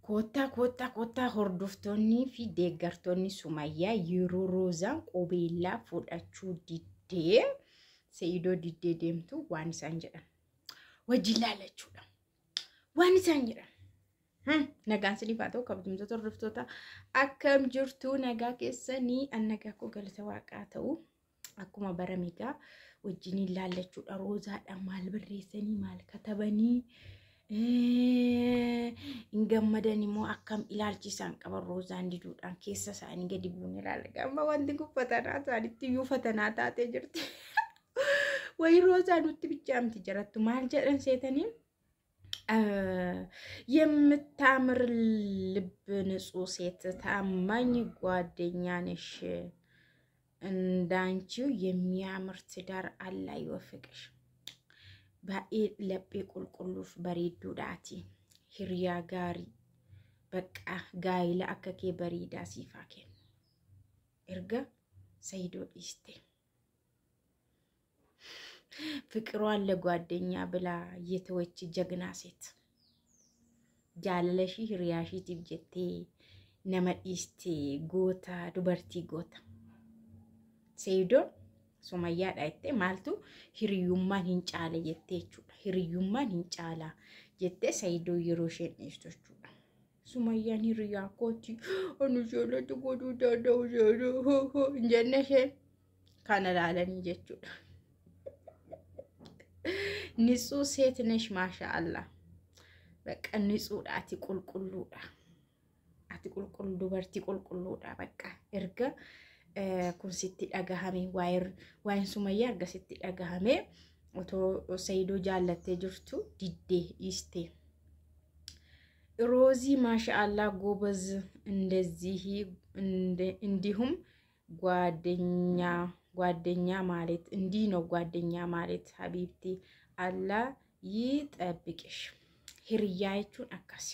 Koota hordoftoonni fi deeggartoonni Sumayyaa yeroo Roozaan qubeellaa fudhachuu diddee Saidoo diddee deemtu waan isaan jedhan wajjin laalachuudha. Waan isaan jedhan nagaan siniif haa ta'u kabajamtoota hordoftoota akkam jirtu nagaa keessanii annagaa koo galata waaqaa ta'u akkuma baramigaa wajjin laalachuudha. Roozaadha maal barreessanii maal katabanii ingammadan immoo akkam ilaalchisan qaban Roozaan diduudhaan keessa isaanii gadi buune ilaala. Amma wanti guffatanaa isaanitti iyyuu fatanaa taatee jirti. Wayi Roozaa nutti bichaamti jirattu maal jedhan seetanii የምታምር ልብ ንጹህ ሴት ታማኝ ጓደኛ ነሽ እንዳንቺው የሚያምር ትዳር አላህ ይወፍቅሽ ባኤ ለጴ ቁልቁሉፍ በሬዱዳቲ ሂሪያ ጋሪ በቃ ጋይላ አከኬ በሪዳ ሲፋኬን እርጋ ሰይዶ ኢስቴ ፍቅሯን ለጓደኛ ብላ የተወች ጀግና ሴት ጃለለሺ ሪያሺ ትብጀቴ ነመዲስቴ ጎታ ዱበርቲ ጎታ ሰይዶ ሱመያ ዳይቴ ማልቱ ሂሪዩማን ሂንጫለ የቴቹ ሂሪዩማን ሂንጫላ የቴ ሰይዶ ይሮሽን ኢስቶቹ ሱመያን ሂሪያ ኮቲ አንጆለቱ ጎዱ ዳዳው ጀሮ እንጀነሽ ካናላለን ይጀቹ ንጹህ ሴት ነሽ ማሻአላህ በቃ ንጹህ አቲ ቁልቁሉዳ አቲ ቁልቁሉ ዱበርቲ ቁልቁሉዳ በቃ እርገ ኩንሲቲ ዳጋሃሜ ዋይን ሱመያ እርገ ሲቲ ዳጋሃሜ ኦቶ ሰይዶ ጃለቴ ጅርቱ ዲዴ ኢስቴ ሮዚ ማሻአላህ ጎበዝ እንደዚህ እንዲሁም ጓደኛ ማለት እንዲ ነው ጓደኛ ማለት ሀቢብቲ አላህ ይጠብቅሽ ሂሪያይቹን አካሲ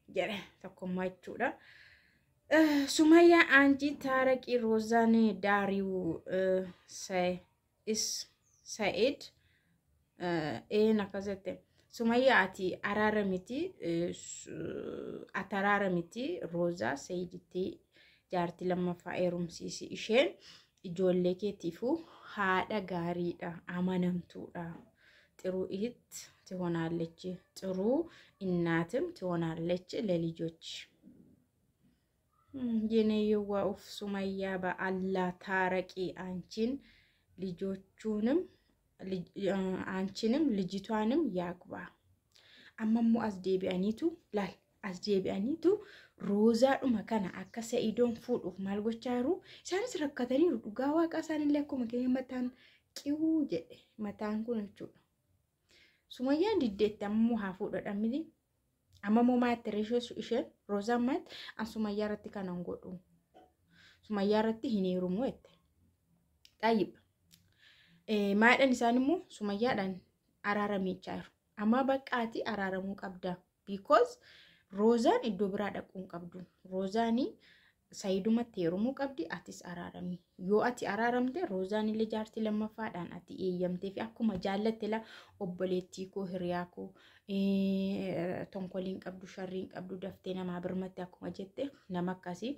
ገረ ተቆማይቹዳ ሱመያ አንጂ ታረቂ ሮዛን ዳሪው ሰኢድ ነከዘተ ሱመያ አቲ አራረሚቲ ሮዛ ሰይድቲ ጃርቲ ለማፋኤሩምሲሲ ኢሼን ijoollee keetiifuu haadha gaariidha amanamtuudha ጥሩ እህት ትሆናለች ጥሩ እናትም ትሆናለች ለልጆች የነየዋ ኡፍ ሱመያ በአላህ ታረቂ አንቺንም ልጅቷንም ያግባ አማሙ አስዴቢያኒቱ ላል አስዴቢያኒቱ Roza umakana akka Saidon fuudhuuf maal gochaaru isaanis rakkatanii dhugaa waaqa isaanillee akkuma keenya mataan qiwuu jedhe mataan kun jechuudha. Sumayyaan diddeetti ammoo haa fuudhadhaan miti ammoo maatii reeshoo isheen Roza maat an Sumayyaa irratti kanan godhu Sumayyaa irratti hin heerumu jette. Taayib maadhaan isaan immoo Sumayyaadhaan araaramechaa jiru amma baqqaati araaramuu qabda because Rozaan iddoo biraa dhaquun qabdu. Rozaani Saidumatti heerumuu qabdi atis araarami. Yoo ati araaramte Rozaan illee jaartii lammaffaadhaan ati eeyyamtee fi akkuma jaallatte la obboleettii koo hiriyaa koo tonkoliin qabdu sharriin qabdu daftee namaa birmatti akkuma jette nama akkasii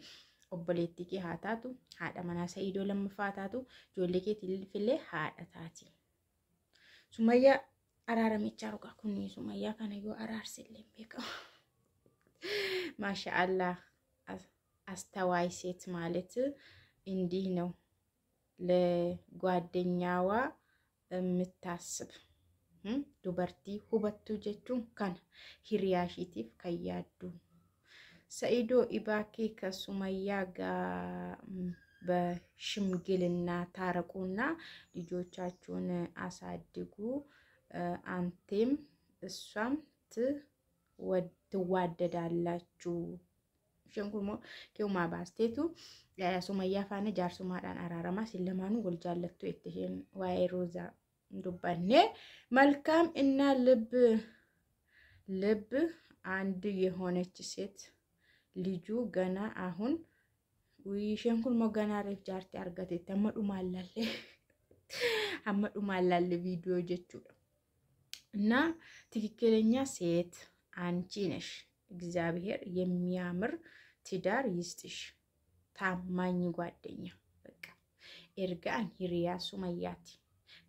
obboleettii kee haa taatu haadha manaa Saidoo lammaffaa taatu ijoollee keetiifillee haadha taati. Sumayyaa araaramichaa rugaa kunni Sumayyaa kana yoo araarsillee beekamu. ማሻአላህ አስተዋይ ሴት ማለት እንዲህ ነው ለጓደኛዋ የምታስብ ዱበርቲ ሁበቱ ጀቹን ካን ሂሪያሺቲፍ ከያዱ ሰኢዶ ኢባኬ ከሱመያ ጋር በሽምግልና ታረቁና ልጆቻችሁን አሳድጉ አንተም እሷም ትዋደዳላችሁ ሸንኩሞ ከውማ ባስቴቱ ሱመያ ፋነ ጃርሱማዳን አራራማ ሲለማኑ ወልጃለቱ እትሄን ዋይ ሮዛ ዱባኔ መልካም እና ልብ አንድ የሆነች ሴት ልጁ ገና አሁን ሸንኩሞ ገና ረፍ ጃርቲ አርጋቴ ተመዱ ማላለ ቪዲዮ ጀቹ እና ትክክለኛ ሴት አንቺ ነሽ። እግዚአብሔር የሚያምር ትዳር ይስጥሽ። ታማኝ ጓደኛ በቃ ኤርጋን ሂሪያ ሱመያቲ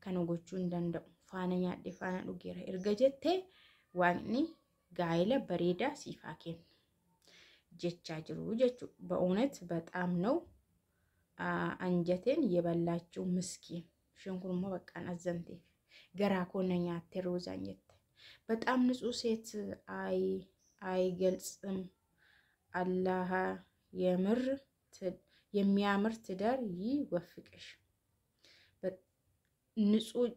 ከነጎቹ እንደንደው ፋና ያዴ ፋና ዱጌራ ኤርጋ ጀቴ ዋንኒ ጋይለ በሬዳ ሲፋኬን ጀቻ ጅሩ ጀቹ በእውነት በጣም ነው አንጀቴን የበላችሁ ምስኪን ሽንኩርማ በቃን አዘንቴ ገራ ኮነኛ ተሮዛኝት በጣም ንጹህ ሴት አይገልጽም። አላህ የሚያምር ትዳር ይወፍቅሽ። ንጹህ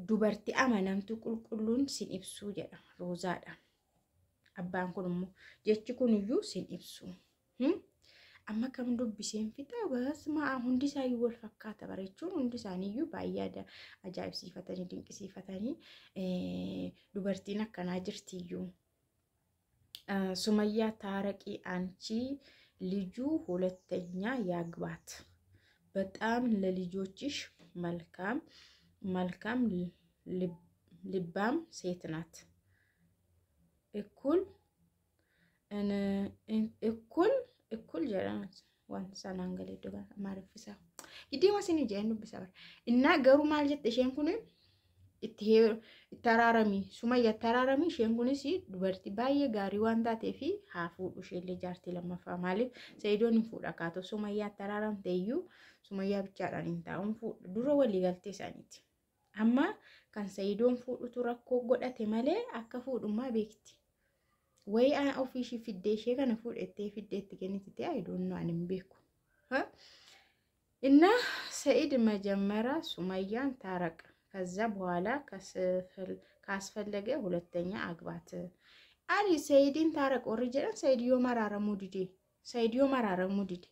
ዱበርቲ አመናምቱ ቁልቁሉን ሲንብሱ ጀዳ ሮዛዳ አባን ኩንሙ ጀቺ ኩንዩ ሲንብሱ amma kam dubbiseen fixa basma hundi isaa wal fakkaata bareechuun hundi isaaniiyyuu baay'ee ajaa'ibsiifatanii dinqisiifatanii dubartiin akkanaa jirtiyyuu ሱመያ ታረቂ አንቺ ልጁ ሁለተኛ ያግባት በጣም ለልጆችሽ መልካም ልባም ሴት ናት እኩል ጀራናት ዋንት ሳናንገለ ዶጋ ማረፍሳ ይዲማ ሲኒ ጀኑ በሰበር እና ገሩ ማለት ሸንኩን ኢተራራሚ ሱመያ ተራራሚ ሸንኩን ሲ ዱበርቲ ባየ ጋሪ ዋንታቴፊ ሃፉ ዱሽለ ጃርቲ ለማፋ ማለት ሰይዶን ፉዳ ካቶ ሱመያ ተራራም ተዩ ሱመያ ብቻ ዳን እንታውን ፉ ዱሮ ወሊ galte saniti amma kan ሰይዶን ፉዱ ቱራኮ ጎዳቴ ማለ አከፉ ዱማ ቤክቲ ወይ አን ኦፊሺ ፊዴሽ ከነ ፉድ እቴ ፊዴት ከነቲ አይዶን ነው አንም ቤኩ እና ሰይድ መጀመሪያ ሱመያን ታረቅ ከዛ በኋላ ካስፈለገ ሁለተኛ አግባት አሪ ሰይድን ታረቅ ኦሪጂናል ሰይድዮ መራረሙ ዲዲ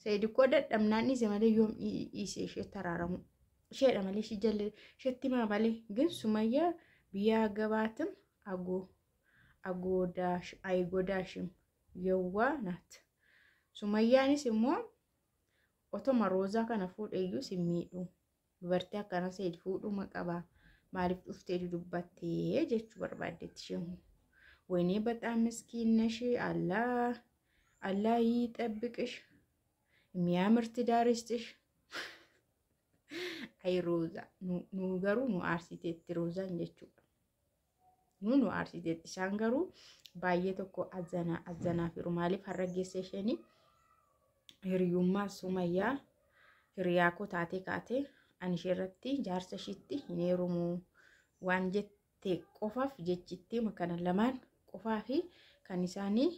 ሰይድ ኮደ ደምናኒ ዘመደ ዮም ኢሴሽ ተራረሙ ሸዳ ማለሽ ጀል ሸቲማ ባለ ግን ሱመያ ቢያገባትም አይጎዳሽም የዋ ናት ሱመያኒ ሲሞ ኦቶማ ሮዛ ከነ ፉደዩ ሲሚዱ ዱበርቲ አካና ሰይድ ፉዱ መቀባ ማሪፍ ኡፍቴ ዱባቴ ጀቹ በርባደት ሸሙ ወይኔ በጣም ምስኪን ነሽ አላህ ይጠብቅሽ የሚያምር ትዳር ይስጥሽ አይ ሮዛ ኑገሩ ኑ አርሲቴት ሮዛ እንጀቹ ኑ አርሲቴት ሳንገሩ ባየተኮ አዘና ፊሩ ማሊፍ አረገሰሽኒ hiriyumma ሱመያ hiriyako taate kaate anishirratti jaarsa shitti hineerumu waan jette qofaaf jechitti makana lamaan qofaafi kan isaanii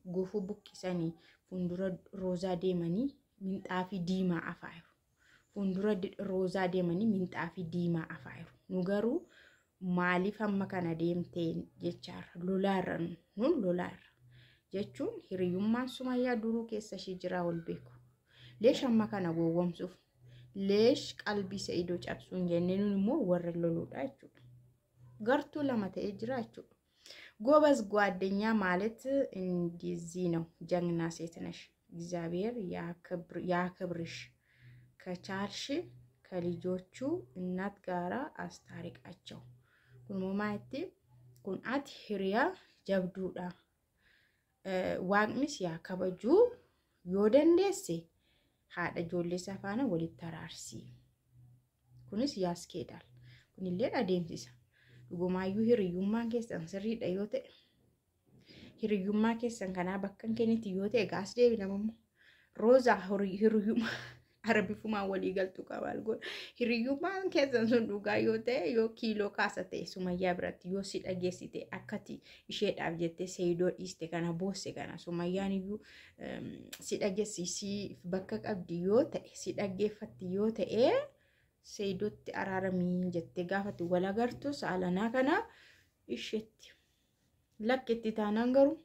gufu buqqisanii fundura roozaa deemanii minxaafi diimaa afaayiru fundura roozaa deemanii minxaafi diimaa afaayiru nu garuu maaliif amma kana deemteen jechaar lolaarran nun lolaarra jechuun hiriyummaan ሱመያ duruu keessa shi jira wal beeku leesh amma kana gowwomsuuf leesh qalbii ሰይዶ cabsuun jenneen immoo warra loluudha jechuudha gartuu lama ta'ee jira jechuudha ጎበዝ ጓደኛ ማለት እንደዚህ ነው ጀግና ሴት ነሽ እግዚአብሔር ያክብርሽ ከቻልሽ ከልጆቹ እናት ጋራ አስታርቃቸው ኩን ሞማይቲ ኩን አት hirya jabduudha waaqnis yaa kabaju yoo dandeesse haadha ijoollee safaana walitti taraarsi kunis yaaskeedal kunillee adeemsisa dhugumaayyuu hiriyummaan keessan sirriidha yoo ta'e hiriyummaa keessan kanaa bakkan kenniti yoo ta'e gaas deebinamammo rooza hiriyummaa arabifuma walii galtu qabaal god hiriyummaan keessan sun dhugaa yoo ta'e yoo kiiloo kaasate ሱመያ biratti yoo si dhageessite akkati isheedhaaf jettee seydoo dhiiste kana boosse kana ሱመያንዩ si dhageessisi bakka qabdi yoo ta'e si dhageeffatti yoo ta'e seydootti araaramii jettee gaafatti wal agartu saalanaa kana isheetti lakkitti taanaan garuu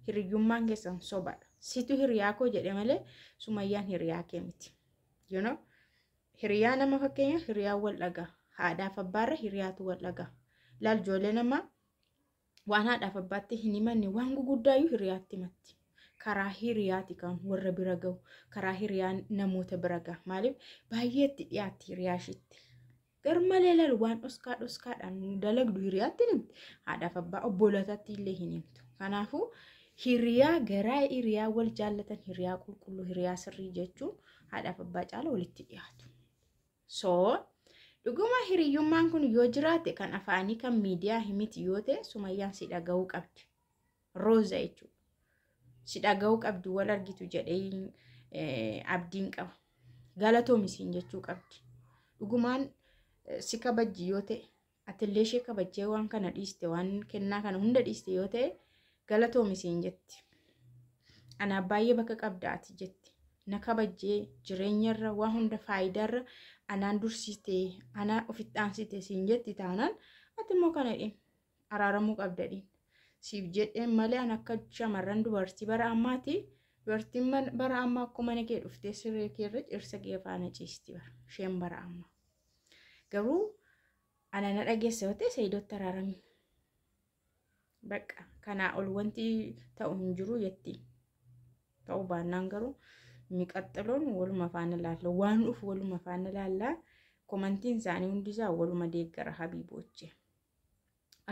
hiriyummaan keessan sobaadha situ hiriyaako jedhe malee ሱመያን hiriyaakee miti you know hiriyaa nama fakkeenya hiriyaa wal dhagaa haadhaaf abbaarra hiriyaatu wal dhagaa laal joolee nama waan haadhaaf abbaatti hin himanne waan guguddaayuu hiriyaatti matti karaa hiriyaati kan warra bira gahu karaa hiriyaa namoota bira gahu maaliif baay'eetti dhiyaatti hiriyaashitti garmalee lal waan dhoskaadhaan dalagdu hiriyaatti nimti haadhaaf abbaa obbolataatti illee hin himtu. Kanaafuu hiriyaa garaa hiriyaa wal jaallatan hiriyaa qulqulluu hiriyaa sirrii jechuun haadhaaf abbaa caala walitti dhiyaatu. Dhuguma hiriyyummaan kun yoo jiraate kan afaanii kan miidiyaa himiti yoo ta'e Sumayyaan si dhaga'uu qabdi. Rooza jechuudha. Si dhaga'uu qabdi wal argitu jedhee abdiin qaba. Galatoomisiin jechuu qabdi. Dhugumaan si kabajji yoo ta'e atillee ishee kabajjee waan kana dhiiste waan kennaa kana hunda dhiiste yoo ta'e galatoomisiin jetti. Ana baay'ee bakka qabdaati jetti. Na kabajjee jireenyarra waan hunda faayidaarra anaan dursitee ana ofitti aansitee siin jetti taanaan ati immoo kana dhiin araaramuu qabdadhiin. Siif jedheen malee an akka shamarran dubartii bara ammaati. Dubartiin bara ammaa akkuma mana kee dhuftee siree keerra cirsa kee faana ciisti bara. Isheen bara ammaa. Garuu ana na dhageessa yoo ta'e Sayiidootti araarami. Bakka kanaa ol wanti ta'u hin jiru jetti. Ta'uu baannaan garuu miqaxxaloon waluma faana laalla. Waan dhufu waluma faana laalla. Komantiin isaanii hundisaa waluma deeggara Habiiboochi.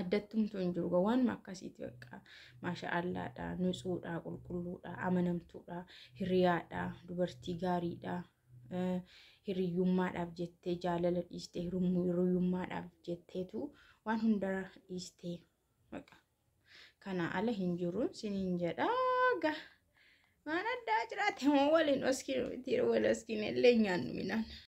Addattumtu hin jiru waan akkasiiti bakka maasha'allaadha, nutsuudha, qulqulluudha, amanamtuudha, hiriyaadha, dubartii gaariidha. Hiriyyummaadhaaf jettee jaalala dhiistee hiriyyummaadhaaf jetteetu waan hunda dhiistee bakka kana ala hin jiru siniin jedhaa. Waan addaa jiraate moo waliin oskiin illee nyaannu minaan.